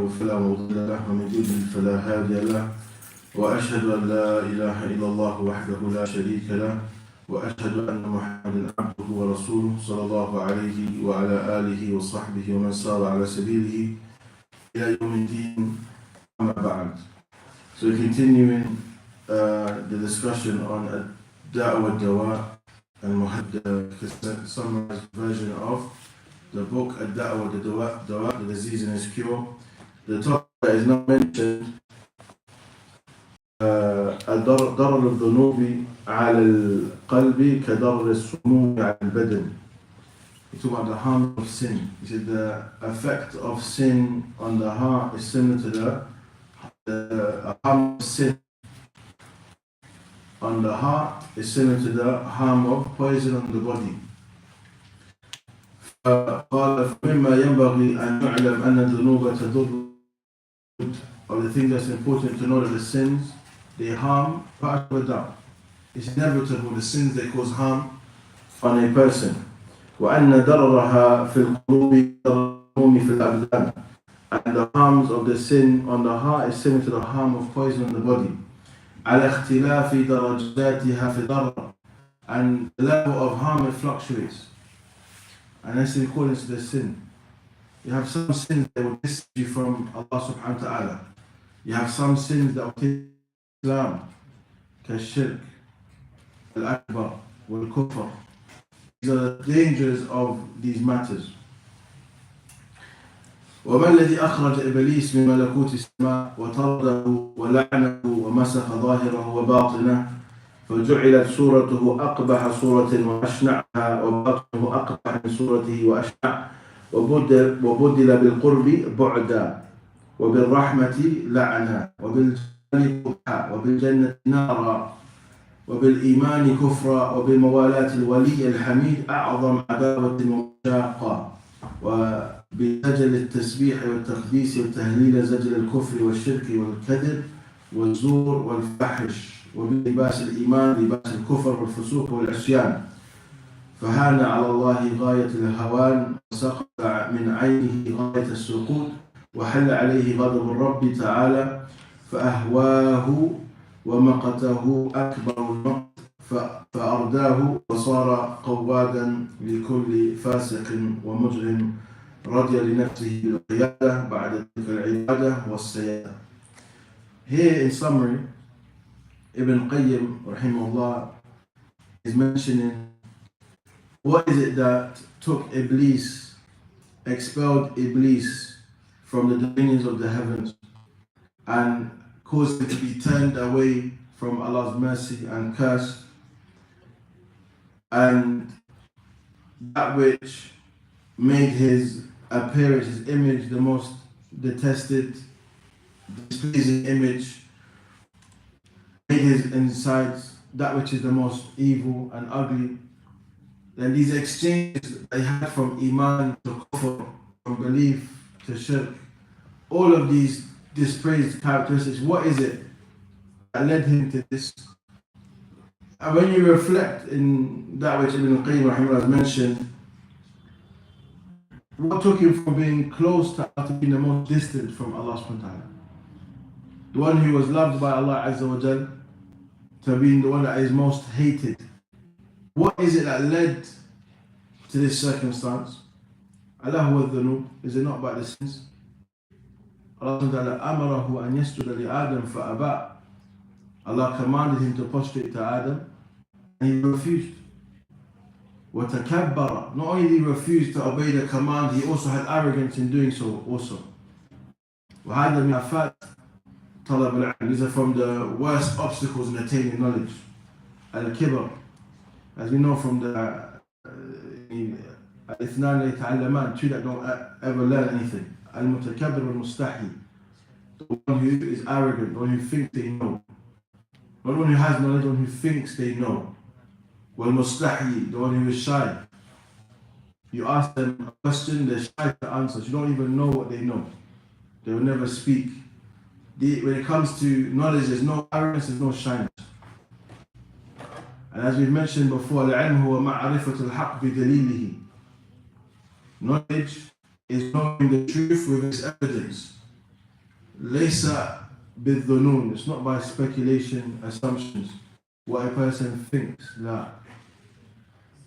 فلا مضل له ومن يضلل فلا هادي له وأشهد أن لا إله إلا الله وحده لا شريك له وأشهد أن محمدا عبده ورسوله صلى الله عليه وعلى آله وصحبه ومن سار على سبيله إلى يوم الدين أما بعد. So continuing the discussion on Da'wah Dawa and Muhadda, summarized version of the book Ad-Da'wah Dawa, the disease and its cure. The topic that is not mentioned, ضرر الذنوب على القلب كضرر السموم على البدن. He talked about the harm of sin. He said the effect of sin on the heart is similar to the harm of sin on the heart is similar to the harm of poison on the body. قال فمما ينبغي أن يعلم أن الذنوب تضر. Of the things that's important to know that the sins they harm without a doubt. It's inevitable, the sins they cause harm on a person. وأن ضررها في القلوب كالرموم في الأبدان. And the harms of the sin on the heart is similar to the harm of poison on the body. على اختلاف درجاتها في الضرر. And the level of harm it fluctuates. And that's in accordance to the sin. You have some sins that will distance you from Allah subhanahu wa ta'ala. You have some sins that will take Islam, كالشرك, الأكبر, والكفر. These are the dangers of these matters. وما الذي أخرج إبليس من ملكوت السماء وطرده ولعنه ومسخ ظاهره وباطنه فجعلت صورته أقبح صورة وأشنعها وباطنه أقبح من صورته وأشنع وبدل بالقرب بعدا وبالرحمة لعنا وبالجنة قبحا وبالجنة نارا وبالإيمان كفرا وبالموالاة الولي الحميد أعظم عذابة ومشاقة وبزجل التسبيح والتقديس والتهليل زجل الكفر والشرك والكذب والزور والفحش وبلباس الإيمان لباس الكفر والفسوق والعصيان فهان على الله غاية الهوان وسقط من عينه غاية السقوط وحل عليه غضب الرب تعالى فأهواه ومقته أكبر المقت فأرداه وصار قوادا لكل فاسق ومجرم رضي لنفسه بالقيادة بعد تلك العبادة والسيادة. Here in summary, Ibn Qayyim rahimahullah is mentioning what is it that took Iblis, expelled Iblis from the dominions of the heavens and caused him to be turned away from Allah's mercy and cursed, and that which made his appearance, his image, the most detested, displeasing image, made his insides that which is the most evil and ugly. Then these exchanges they had from Iman to Kufr, from belief to Shirk, all of these dispraised characteristics, what is it that led him to this? And when you reflect in that which Ibn Qayyim rahimahullah has mentioned, what took him from being close to Allah to being the most distant from Allah subhanahu wa ta'ala? The one who was loved by Allah Azza wa Jal to being the one that is most hated. What is it that led to this circumstance? Allah huwa dhunub. Is it not about the sins? Allah subhanahu wa ta'ala amarahu an yasjuda li Adam fa'aba. Allah commanded him to prostrate to Adam and he refused. وَتَكَبَّرَ. Not only did he refuse to obey the command, he also had arrogance in doing so also. وَهَذَا مِنْ أَفَاتِ طَلَبُ الْعِلْمِ. These are from the worst obstacles in attaining knowledge. Al-Kibr. As we know from the Al-Ithnan يتعلمان, two that don't ever learn anything. Al-Mutakabbir wal-Mustahi. The one who is arrogant, the one who thinks they know. Not the one who has knowledge, the one who thinks they know. Wal-Mustahi, the one who is shy. You ask them a question, they're shy to answer. You don't even know what they know. They will never speak. When it comes to knowledge, there's no arrogance, there's no shyness. And as we've mentioned before, العلم هو معرفة الحق بدليله. Knowledge is knowing the truth with its evidence. ليس بالظنون. It's not by speculation, assumptions, what a person thinks. لا.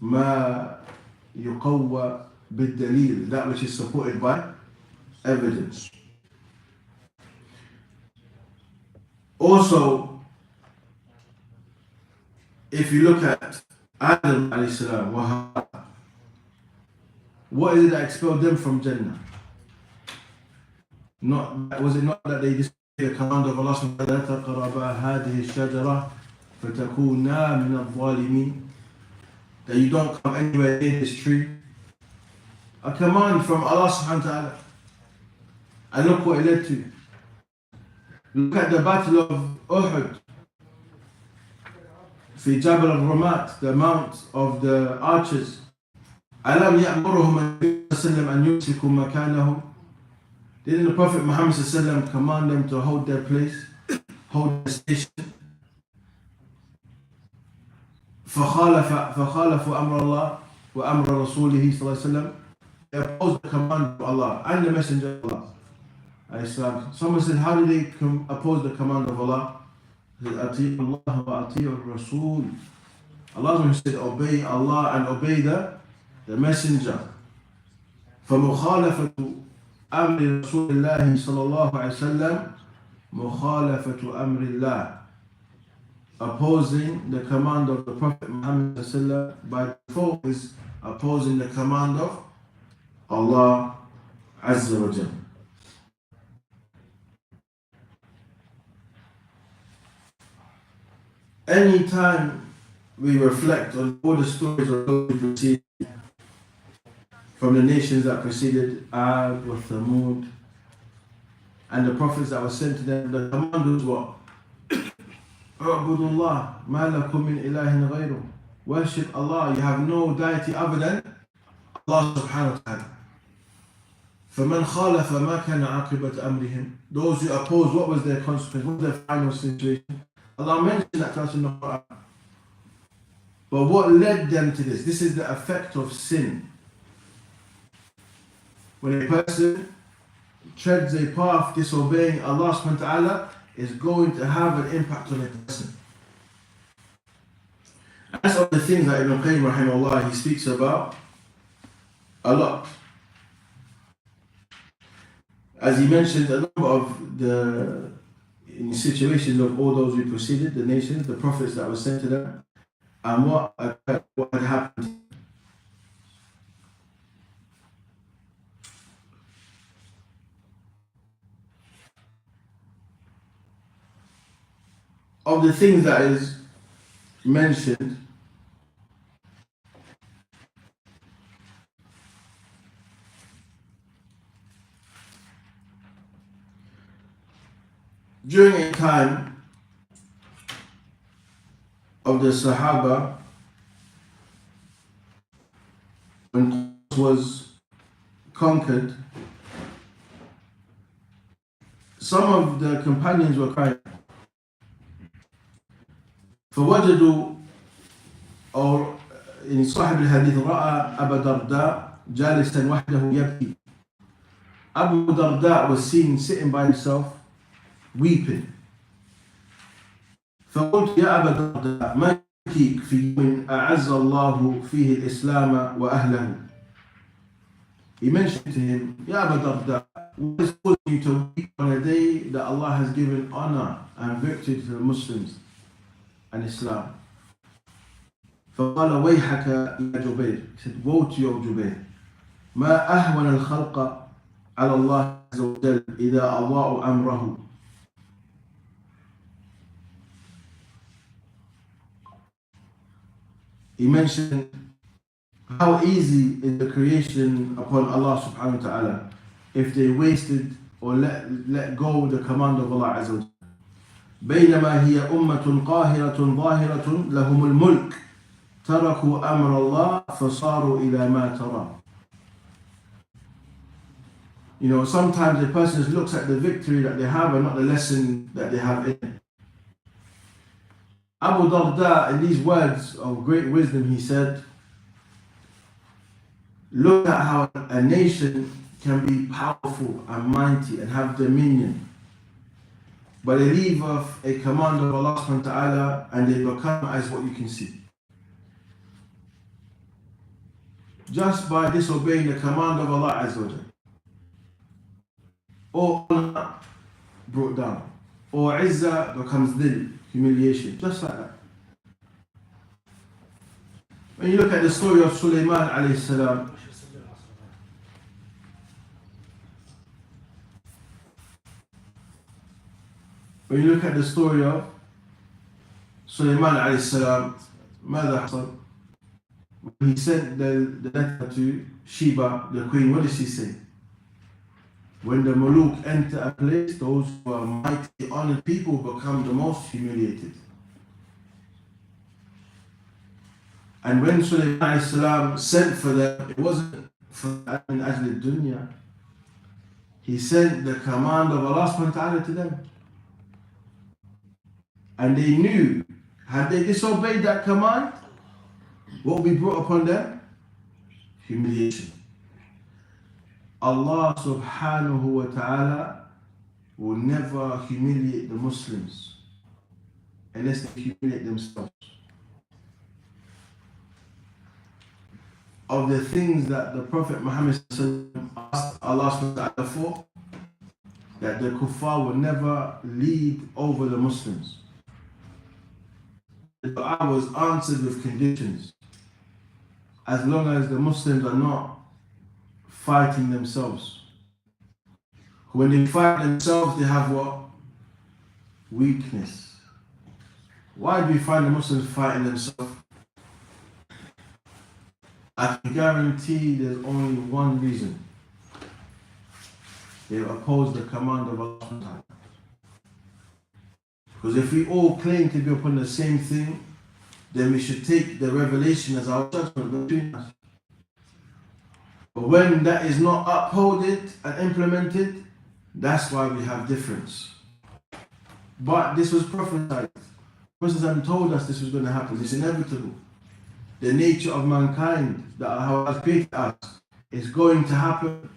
ما يقوى بالدليل, that which is supported by evidence. Also, if you look at Adam alayhi salam, what is it that expelled them from Jannah? Was it not that they disobeyed the command of Allah subhanahu wa ta'ala, لا تقربا هذه الشجرة فتكونا من الظالمين, that you don't come anywhere near this tree? A command from Allah subhanahu wa ta'ala. And look what it led to. Look at the battle of Uhud. في جبل الرمات, the mount of the archers. ألم يأمرهم النبي صلى الله عليه وسلم أن يمسكوا مكانهم? Didn't the Prophet Muhammad صلى الله عليه وسلم command them to hold their place, hold their station? فخالفوا أمر الله وأمر رسوله صلى الله عليه وسلم. They opposed the command of Allah and the Messenger of Allah. Someone said, how did they oppose the command of Allah? He said, أطيعوا الله وأطيعوا الرسول. Allah said, obey Allah and obey the Messenger. فمخالفة أمر رسول الله صلى الله عليه وسلم مخالفة أمر الله. Opposing the command of the Prophet Muhammad صلى الله عليه وسلم by default is opposing the command of Allah Azza wa Jalla. Anytime we reflect on all the stories of those who preceded, from the nations that preceded Ad or Thamud, and the prophets that were sent to them, the command was what? اعبدوا الله ما لكم من إله غيره. Worship Allah, you have no deity other than Allah subhanahu wa ta'ala. فَمَنْ خَالَفَ مَا كَانَ عَاقِبَةَ أَمْرِهِمْ. Those who oppose, what was their consequence? What was their final situation? Allah mentioned that to us in the Quran. But what led them to this? This is the effect of sin. When a person treads a path disobeying Allah subhanahu wa ta'ala, is going to have an impact on a person. That's one of the things that Ibn Qayyim rahimahullah, he speaks about a lot. As he mentioned, a number of the situations of all those who preceded, the nations, the prophets that were sent to them, and what had happened. Of the things that is mentioned, during a time of the Sahaba, when was conquered, some of the companions were crying. فوجدوا أو صاحب الحديث رأى أبا درداء جالسا وحده يبكي. Abu Darda was seen sitting by himself weeping. فقلت يا أبا درداء ما يبكيك في يوم أعز الله فيه الإسلام وأهله. He mentioned to him, يا أبا درداء, what is causing you to weep on a day that Allah has given honor and victory to the Muslims and Islam? فقال ويحك يا جبير. He said, woe to you, Jubair. ما أهون الخلق على الله عز وجل إذا أضاعوا أمره. He mentioned how easy is the creation upon Allah subhanahu wa ta'ala if they wasted or let go of the command of Allah Azza wa Jalla. بينما هي أمة قاهرة ظاهرة لهم الملك تركوا أمر الله فصاروا إلى ما ترى. You know, sometimes a person looks at the victory that they have and not the lesson that they have in it. Abu Darda, in these words of great wisdom, he said, look at how a nation can be powerful and mighty and have dominion but they leave off a command of Allah subhanahu wa ta'ala and they become as what you can see. Just by disobeying the command of Allah Azza wa Jalla. Or honor brought down. Or izzah becomes dhil, humiliation. Just like that. When you look at the story of Sulaiman alayhi salam, when you look at the story of Sulaiman alayhi salam, ماذا حصل? When he sent the letter to Sheba, the queen, what did she say? When the Muluk enter a place, those who are mighty, honored people become the most humiliated. And when Sulaiman alayhi salam sent for them, it wasn't for Min Ajli Dunya. He sent the command of Allah subhanahu wa ta'ala to them. And they knew, had they disobeyed that command, what will be brought upon them? Humiliation. Allah subhanahu wa ta'ala will never humiliate the Muslims unless they humiliate themselves. Of the things that the Prophet Muhammad asked Allah subhanahu wa ta'ala for, that the kuffar will never lead over the Muslims. The dua was answered with conditions. As long as the Muslims are not fighting themselves. When they fight themselves, they have what? Weakness. Why do we find the Muslims fighting themselves? I can guarantee there's only one reason. They oppose the command of Allah. Because if we all claim to be upon the same thing, then we should take the revelation as our judgment between us. But when that is not upheld and implemented, that's why we have difference. But this was prophesied. Prophet told us this was going to happen. It's inevitable. The nature of mankind that Allah has created us is going to happen.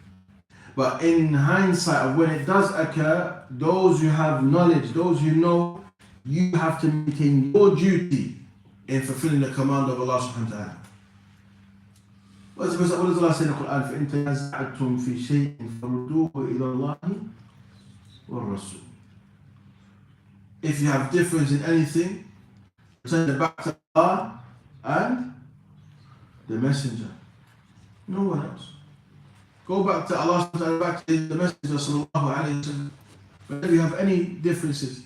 But in hindsight of when it does occur, those who have knowledge, those who know, you have to maintain your duty in fulfilling the command of Allah subhanahu wa ta'ala. What does Allah say in the Quran? فَإِن تَنَازَعْتُمْ فِي شَيْءٍ فَرُدُّوهُ إِلَى اللَّهِ وَالرَّسُولِ. If you have difference in anything, return it back to Allah and the Messenger. No one else. Go back to Allah, back to the Messenger sallallahu alayhi wa sallam. Whenever you have any differences,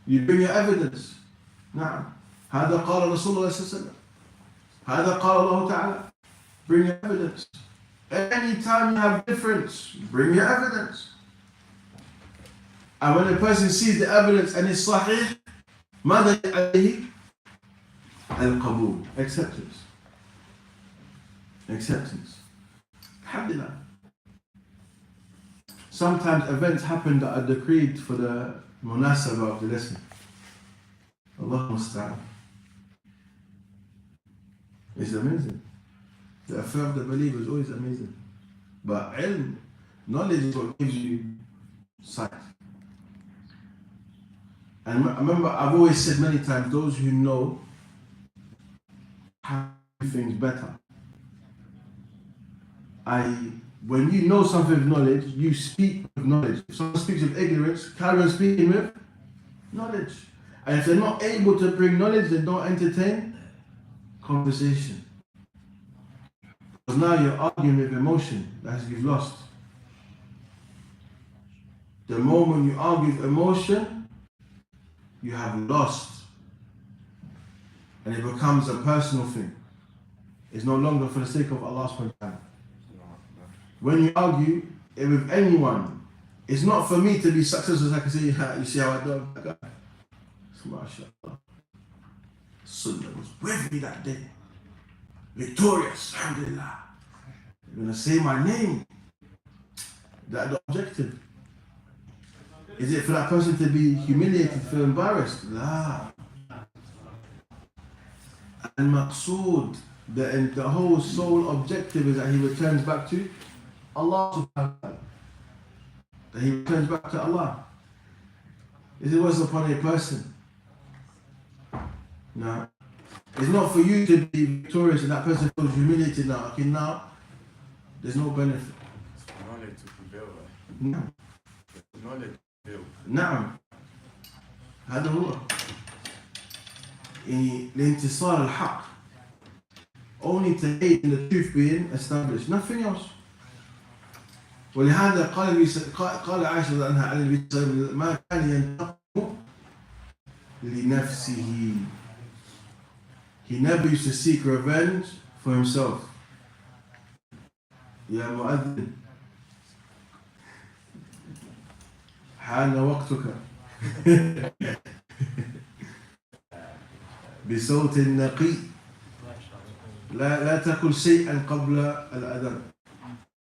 you bring your evidence. نعم. هذا قال رسول الله صلى الله عليه وسلم. هذا قال الله تعالى. Bring your evidence. Anytime you have difference, bring your evidence. And when a person sees the evidence and it's sahih, ماذا عليه؟ القبول. Acceptance. Alhamdulillah. Sometimes events happen that are decreed for the munasabah of the lesson. Allah musta'an. It's amazing. The affair of the believer is always amazing. But ilm, knowledge is what gives you sight. And I remember I've always said many times, those who know how to do things better. When you know something with knowledge, you speak with knowledge. If someone speaks with ignorance, carry on speaking with knowledge. And if they're not able to bring knowledge, then don't entertain conversation. Because now you're arguing with emotion that you've lost. The moment you argue with emotion, you have lost. And it becomes a personal thing. It's no longer for the sake of Allah subhanahu wa ta'ala. When you argue with anyone, it's not for me to be successful. I can say, you see how I do that guy? MashaAllah. Sunnah was with me that day. Victorious, alhamdulillah. You're going to say my name. That's the objective. Is it for that person to be humiliated, feel embarrassed? La. And maqsood, the whole sole objective is that he returns back to Allah subhanahu wa ta'ala. That he returns back to Allah. Is it was upon a person? No. It's not for you to be victorious and that person feels humiliated now. Okay, now there's no benefit. Knowledge to prevail. No. Knowledge to prevail. نعم. هذا هو. الانتصار الحق. Only to aid in the truth being established. Nothing else. ولهذا قال عائشة رضي الله عنها عن النبي صلى الله عليه وسلم ما كان ينتقم لنفسه. He never used to seek revenge for himself. يا مؤذن حان وقتك بصوت نقي لا تقل شيئا قبل الأذان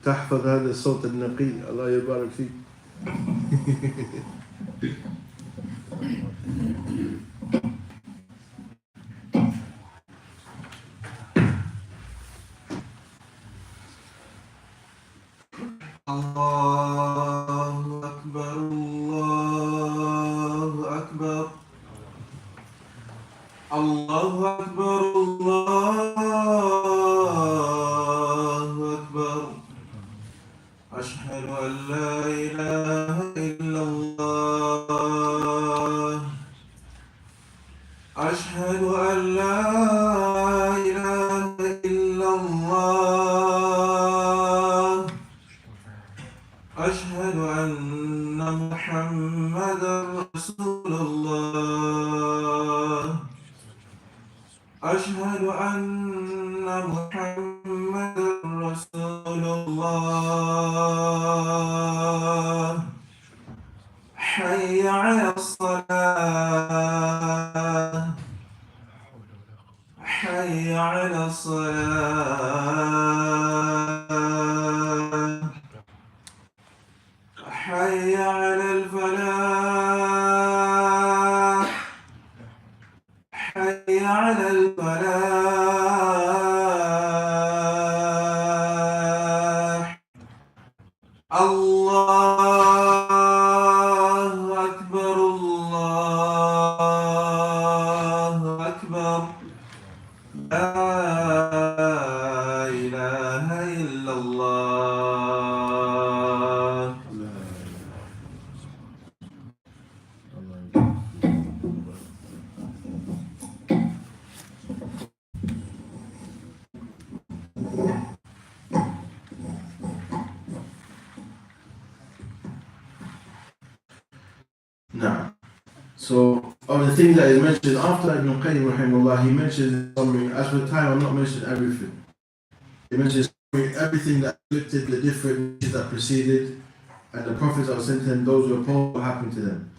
تحفظ هذا الصوت النقي الله يبارك فيك. الله أكبر الله أكبر الله أكبر الله أكبر أشهد أن لا إله إلا الله أشهد أن لا إله إلا الله أشهد أن محمدا رسول الله أشهد أن محمدا رسول الله حي على الصلاة حي على الصلاة حي على الفلاح حي على الفلاح الله أكبر الله أكبر لا إله إلا الله. Now, so of the things that is mentioned after Ibn Qayyim rahimahullah, he mentions summary. As for time, I'm not mentioning everything. He mentions everything that afflicted the different nations that preceded, and the prophets that were sent to them, those who opposed what happened to them.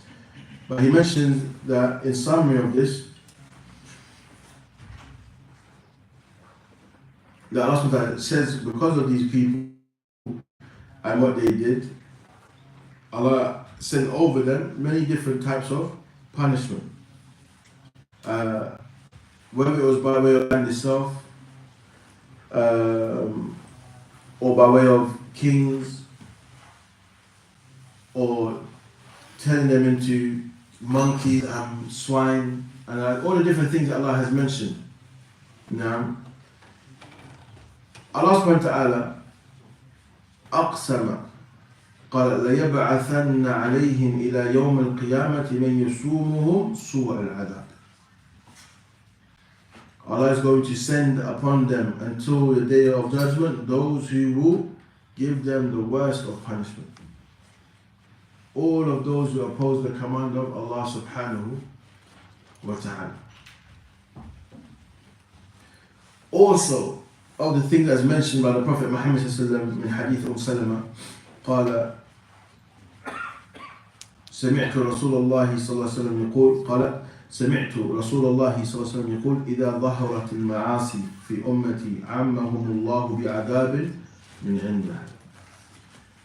But he mentions that in summary of this, that Allah subhanahu wa ta'ala says because of these people and what they did, Allah sent over them many different types of punishment. Whether it was by way of land itself, or by way of kings, or turning them into monkeys and swine, and all the different things that Allah has mentioned. Now, Allah subhanahu wa ta'ala أقسم قال ليبعثن عليهم إلى يوم القيامة من يسومهم سوء العذاب. Allah is going to send upon them until the day of judgment those who will give them the worst of punishment. All of those who oppose the command of Allah subhanahu wa ta'ala. Also, of the things that's mentioned by the Prophet Muhammad in Hadith Salama, قال سمعت رسول الله صلى الله عليه وسلم يقول قال سمعت رسول الله صلى الله عليه وسلم يقول إذا ظهرت المعاصي في أمتي عمهم الله بعذاب من عنده.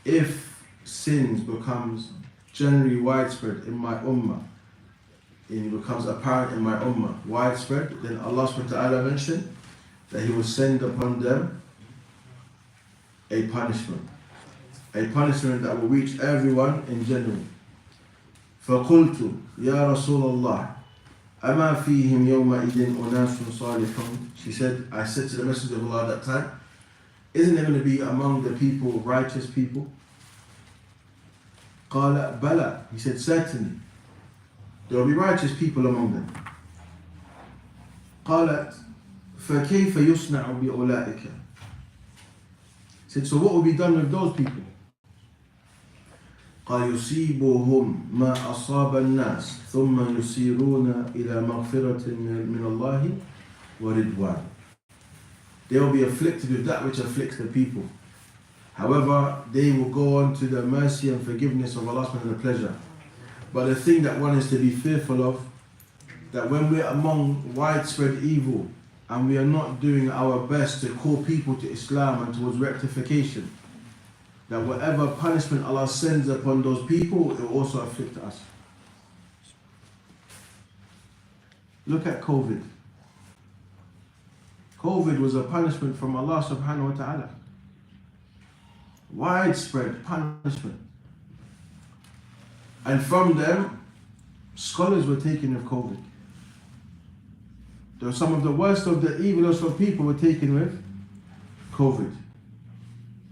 If sins becomes generally widespread in my ummah, it becomes apparent in my ummah, widespread, then Allah subhanahu wa ta'ala mentioned that He will send upon them a punishment. a punishment that will reach everyone in general. فقلت يا رسول الله أما فيهم يومئذ أناس صالحون. She said, I said to the Messenger of Allah at that time, isn't there going to be among the people righteous people? قال بلى. He said, certainly. There will be righteous people among them. قالت فكيف يصنع بأولئك. He said, so what will be done with those people? قال يصيبهم ما أصاب الناس ثم يسيرون إلى مغفرة من الله ورضوان. They will be afflicted with that which afflicts the people. However, they will go on to the mercy and forgiveness of Allah and the pleasure. But the thing that one is to be fearful of, that when we're among widespread evil and we are not doing our best to call people to Islam and towards rectification, that whatever punishment Allah sends upon those people, it will also afflict us. Look at COVID. COVID was a punishment from Allah subhanahu wa ta'ala. Widespread punishment. And from them, scholars were taken with COVID. There were some of the worst of the evilest of people were taken with COVID.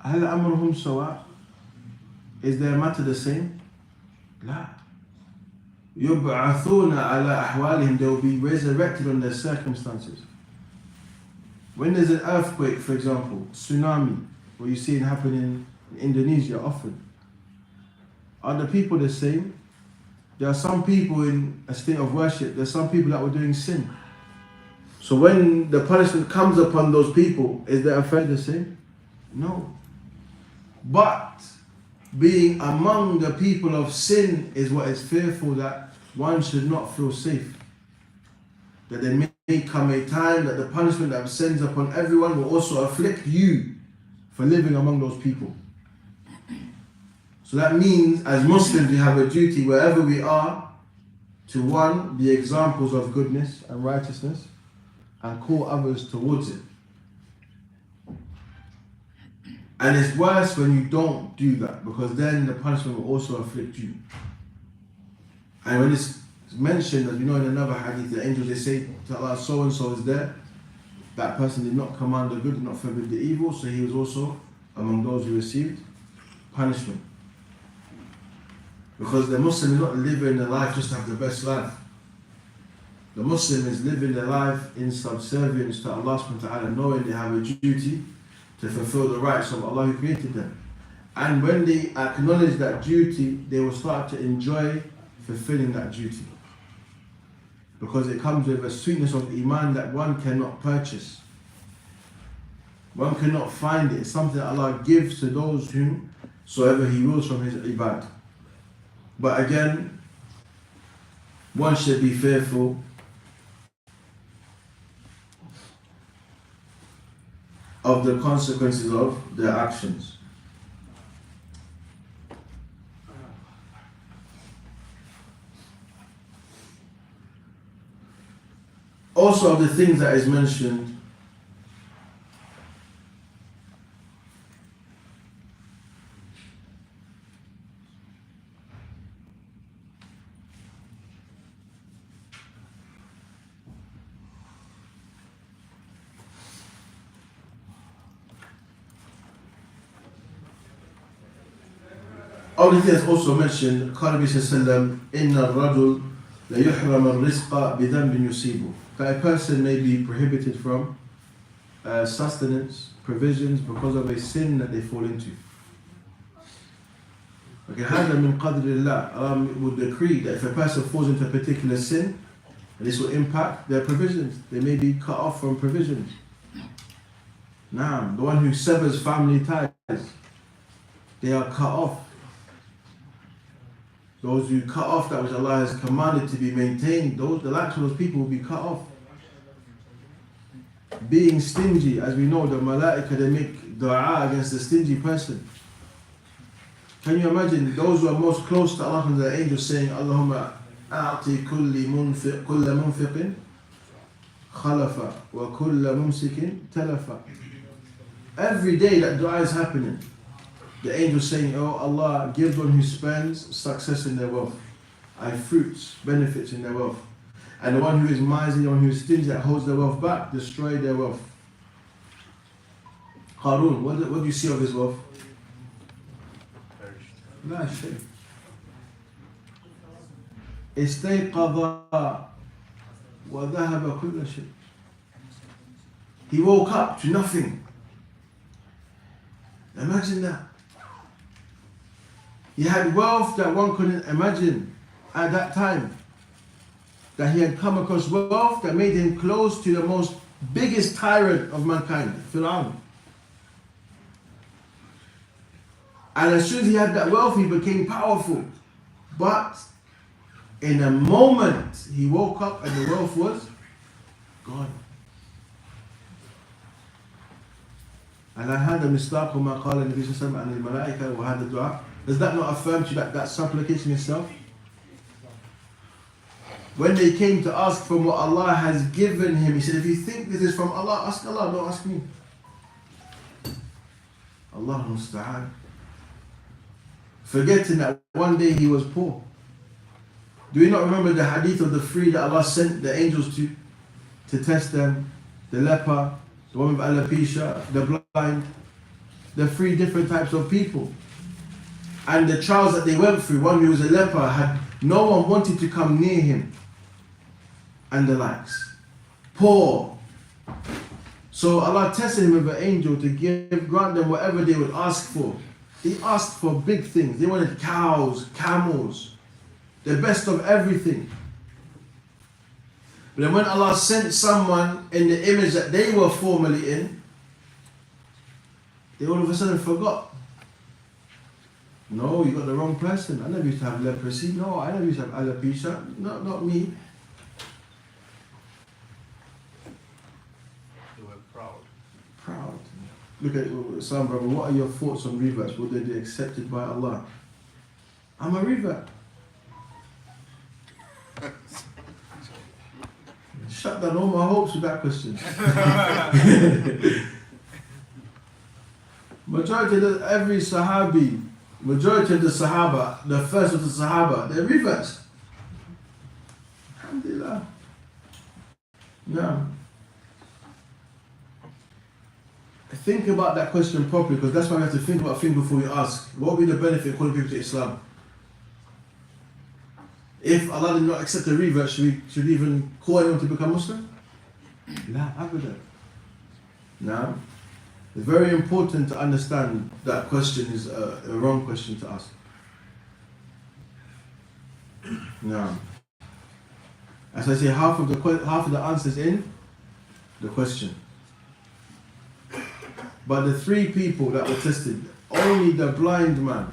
هل أمرهم سواء? Is their matter the same? لا. يبعثون على أحوالهم. They will be resurrected on their circumstances. When there's an earthquake, for example, tsunami, what you see it happen in Indonesia often, are the people the same? There are some people in a state of worship. There are some people that were doing sin. So when the punishment comes upon those people, is their affair the same? No. But being among the people of sin is what is fearful, that one should not feel safe. That there may come a time that the punishment that sends upon everyone will also afflict you for living among those people. So that means as Muslims we have a duty wherever we are to, one, be examples of goodness and righteousness and call others towards it. And it's worse when you don't do that, because then the punishment will also afflict you. And when it's mentioned, as we know in another hadith, the angels, they say to Allah, so and so is there. That person did not command the good, did not forbid the evil, so he was also among those who received punishment. Because the Muslim is not living their life just to have the best life. The Muslim is living their life in subservience to Allah subhanahu wa ta'ala, knowing they have a duty to fulfill the rights of Allah who created them. And when they acknowledge that duty, they will start to enjoy fulfilling that duty. Because it comes with a sweetness of Iman that one cannot purchase. One cannot find it. It's something that Allah gives to those whomsoever He wills from His ibad. But again, one should be fearful of the consequences of their actions. Also of the things that is mentioned, all the things also mentioned, قال النبي صلى الله عليه وسلم إن الرجل ليحرم الرزق بذنب يصيبه. That a person may be prohibited from sustenance, provisions, because of a sin that they fall into. Okay, هذا من قدر الله. Allah would decree that if a person falls into a particular sin, this will impact their provisions. They may be cut off from provisions. Now, the one who severs family ties, they are cut off. Those who cut off that which Allah has commanded to be maintained, the likes of those people will be cut off. Being stingy, as we know, the malaika, they make dua against the stingy person. Can you imagine those who are most close to Allah and the angels saying, Allahumma a'ti kulli munfiqin khalafa wa kulla mumsikin talafa. Every day that dua is happening. The angels saying, oh Allah, give one who spends success in their wealth, and fruits, benefits in their wealth. And the one who is miserly, the one who is stingy, that holds their wealth back, destroy their wealth. Qarun, what do you see of his wealth? Perished. لا شيء. استيقظ وذهب كل شيء. He woke up to nothing. Imagine that. He had wealth that one couldn't imagine at that time. That he had come across wealth that made him close to the most biggest tyrant of mankind, Fir'aun. And as soon as he had that wealth, he became powerful. But in a moment, he woke up and the wealth was gone. And I had a mistaq ما قال النبي صلى الله عليه وسلم عن الملائكة وهذا الدعاء. Does that not affirm to you that supplication itself? When they came to ask from what Allah has given him, he said, if you think this is from Allah, ask Allah, don't ask me. Allah musta'an. Forgetting that one day he was poor. Do we not remember the hadith of the three that Allah sent the angels to test them? The leper, the woman with alopecia, the blind, the three different types of people. And the trials that they went through, one who was a leper, had no one wanted to come near him. And the likes. Poor. So Allah tested him with an angel to grant them whatever they would ask for. They asked for big things. They wanted cows, camels, the best of everything. But then when Allah sent someone in the image that they were formerly in, they all of a sudden forgot. No, you got the wrong person. I never used to have leprosy. No, I never used to have alopecia. No, not me. They were proud. Proud. Look at some brother, what are your thoughts on reverts? Will they be accepted by Allah? I'm a revert. Shut down all my hopes with that question. Majority of every Sahabi, majority of the Sahaba, the first of the Sahaba, they're reverts. Alhamdulillah. No. Think about that question properly, because that's why we have to think about things before we ask. What would be the benefit of calling people to Islam? If Allah did not accept a revert, should we even call anyone to become Muslim? La, abadan. Now, it's very important to understand that question is a wrong question to ask. Now, as I say, half of the answers in the question. But the three people that were tested, only the blind man,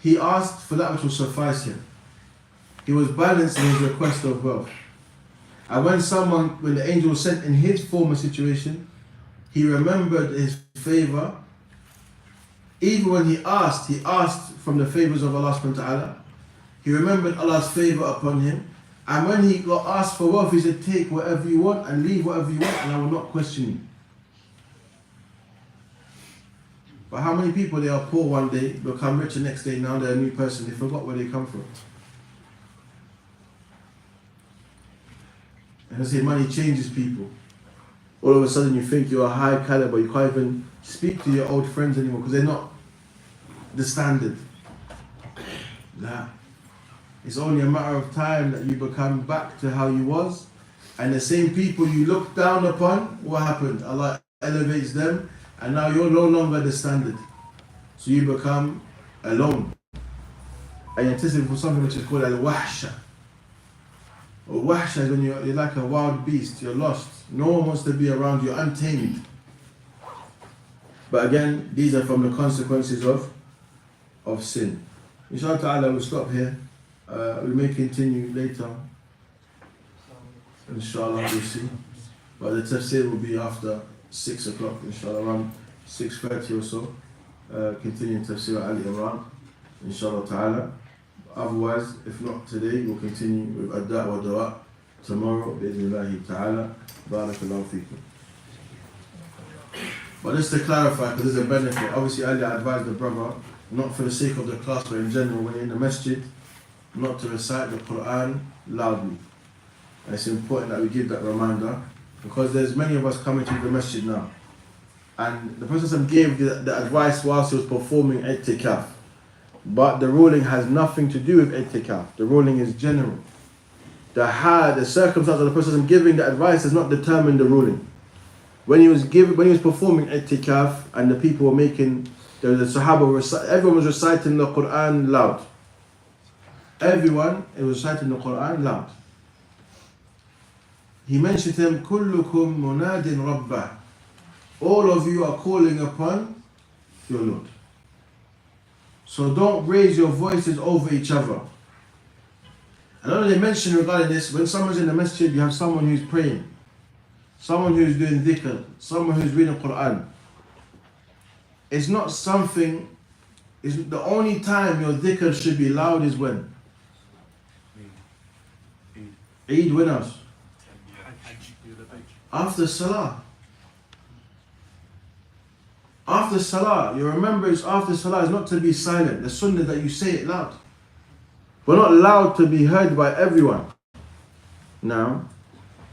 he asked for that which will suffice him. He was balanced in his request of wealth. And when the angel was sent in his former situation, he remembered his favor. Even when he asked from the favors of Allah subhanahu wa ta'ala. He remembered Allah's favor upon him. And when he got asked for wealth, he said, take whatever you want and leave whatever you want, and I will not question you. But how many people, they are poor one day, become rich the next day, now they're a new person, they forgot where they come from. And I say money changes people. All of a sudden you think you're a high caliber, you can't even speak to your old friends anymore because they're not the standard. Nah. It's only a matter of time that you become back to how you was, and the same people you look down upon, what happened? Allah elevates them, and now you're no longer the standard. So you become alone. And you're tested for something which is called al-wahsha. Or wahsha is when you're like a wild beast, you're lost. No one wants to be around you, untamed. But again, these are from the consequences of sin. Inshallah ta'ala, we'll stop here. We may continue later. Inshallah, we'll see. But the tafsir will be after 6 o'clock, inshallah, around 6:30 or so. Continuing tafsir Al-Imran, inshallah ta'ala. Otherwise, if not today, we'll continue with Ad-Da' wa Dawa' tomorrow, bi'idhnillahi ta'ala. Barakallahu feekum. But just to clarify, because there's a benefit, obviously earlier I advised the brother, not for the sake of the class, but in general, when you're in the masjid, not to recite the Quran loudly. And it's important that we give that reminder, because there's many of us coming to the masjid now. And the Prophet gave the advice whilst he was performing i'tikaf. But the ruling has nothing to do with i'tikaf. The ruling is general. The circumstance of the Prophet giving the advice does not determine the ruling. When he was performing i'tikaf and the people were making, the Sahaba, everyone was reciting the Quran loud. Everyone was reciting the Quran loud. He mentioned to them, كُلُّكُمْ مُنَادٍ رَبَّهِ. All of you are calling upon your Lord. So don't raise your voices over each other. And only mention regarding this, when someone's in the masjid, you have someone who's praying, someone who's doing dhikr, someone who's reading Quran. It's not something, the only time your dhikr should be loud is when? Eid, when else? After Salah. After Salah, you remember it's after Salah, it's not to be silent. The sunnah that you say it loud. But not loud to be heard by everyone. Now,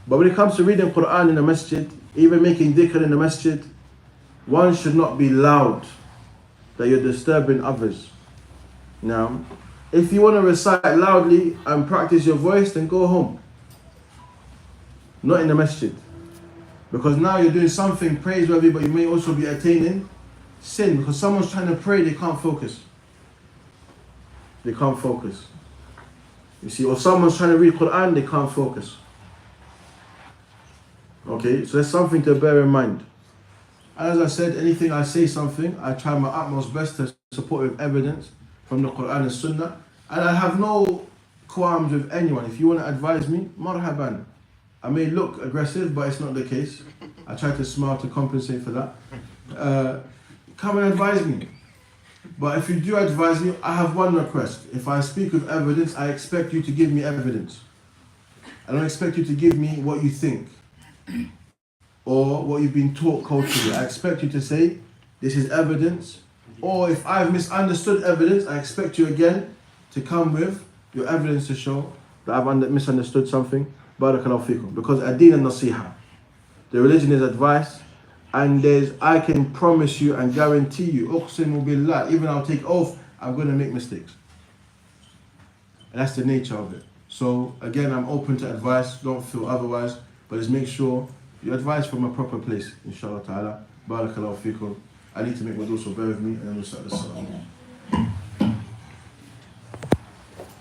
but when it comes to reading Quran in the masjid, even making dhikr in the masjid, one should not be loud, that you're disturbing others. Now, if you want to recite loudly and practice your voice, then go home. Not in the masjid. Because now you're doing something praiseworthy, but you may also be attaining sin. Because someone's trying to pray, they can't focus. They can't focus. You see, or someone's trying to read Quran, they can't focus. Okay, so that's something to bear in mind. And as I said, anything I say something, I try my utmost best to support with evidence from the Quran and Sunnah. And I have no qualms with anyone. If you want to advise me, marhaban. I may look aggressive, but it's not the case. I try to smile to compensate for that. Come and advise me. But if you do advise me, I have one request. If I speak with evidence, I expect you to give me evidence. I don't expect you to give me what you think or what you've been taught culturally. I expect you to say, this is evidence. Or if I've misunderstood evidence, I expect you again to come with your evidence to show that I've misunderstood something. Barakallahu fikum. Because ad-din an-nasiha. The religion is advice, and I can promise you and guarantee you, uqsimu billah, even I'll take oath, I'm going to make mistakes. And that's the nature of it. So again, I'm open to advice, don't feel otherwise, but just make sure you advise from a proper place, inshallah ta'ala. Barakallahu fikum. I need to make wudu, so bear with me, and then we'll start the salah.